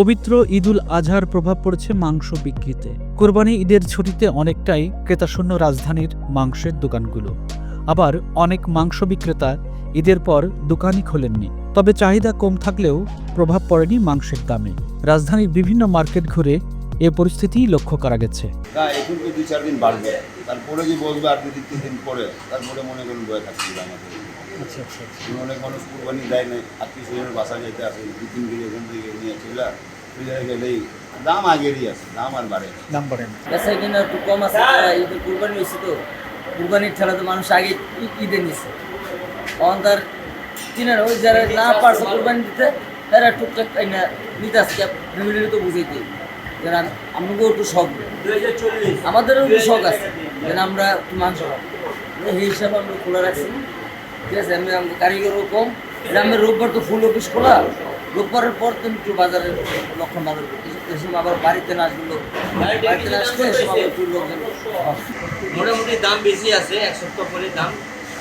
পবিত্র ঈদুল আজহার প্রভাব পড়েছে মাংস বিক্রিতে। কোরবানি ঈদের ছুটিতে অনেকটাই ক্রেতাশূন্য রাজধানীর মাংসের দোকানগুলো। আবার অনেক মাংস বিক্রেতা ঈদের পর দোকানই খোলেননি। তবে চাহিদা কম থাকলেও প্রভাব পড়েনি মাংসের দামে। রাজধানীর বিভিন্ন মার্কেট ঘুরে এ পরিস্থিতি লক্ষ্য করা গেছে। এখন তো 2-4 দিন বাড়বে, তারপরে যে বলবে আর 2-3 দিন পরে, তারপরে মনে করুন বয়ে থাকছিল আমাদের। আচ্ছা আচ্ছা অনেক মানুষ কুরবানি দেয় না, আত্মীয় স্বজনের বাসা যেতে আসে, 2-3 দিন এখান থেকে নিয়ে চলে গেলেই দাম আগেরই আছে, দাম আর বাড়ে না। দাম বাড়ে না। বেচা কিনা একটু কম আছে, ঈদের কুরবানি হয়েছে তো, কুরবানির ঠেলা তো মানুষ আগে ঈদে নিচ্ছে। তখন তার কিনার ওই যারা না পারছে কুরবানি দিতে, তারা টুকটাক না নিতে আসছে, ফ্যামিলির তো বুঝাইতে যেন আমাকেও একটু শখ, আমাদেরও একটু শখ আছে যেন আমরা একটু মাংস খাবো, এই হিসাবে আমরা খোলা রাখছি। ঠিক আছে, আমি কারিগরও কম, গ্রামের রোববার তো ফুল অফিস খোলা, রোববারের পর তো একটু বাজারের লক্ষণ বাজার এসব আবার বাড়িতে না আসলো, বাড়িতে না আসলে এসব আবার একটু লোকজন মোটামুটি দাম বেশি আছে, এক সপ্তাহ পরে দাম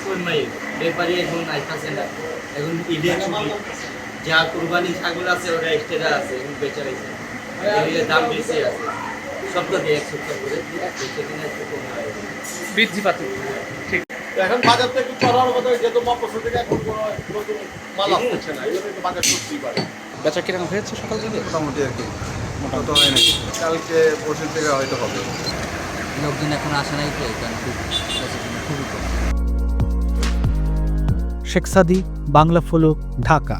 কমে, ব্যাপারী এখন আইতাছে না। এখন ঈদের ছুটি, যা কুরবানি ছাগল আছে ওরা এক্সট্রা আছে, এখন বেচা রয়েছে, এদিকে দাম বেশি আছে। সপ্তাহ দিয়ে এক সপ্তাহ করে বেচে কিনা একটু কমে হয়, বৃদ্ধি পাচ্ছে। ঠিক। এখন বাজারটা একটু চড়ার মতো, যেহেতু মকসল থেকে এখন কোনো নতুন মাল আসতেছে না, এই জন্য একটু বাজার করতেই পারে। বেচা কিরকম হয়েছে সকাল থেকে? মোটামুটি আর কি, মোটামুটি হয় না, কালকে পরশু থেকে হয়তো হবে। লোকজন এখন আসে নাই তো, কারণ খুবই কম। শেখ সাদি, বাংলা ফলো, ঢাকা।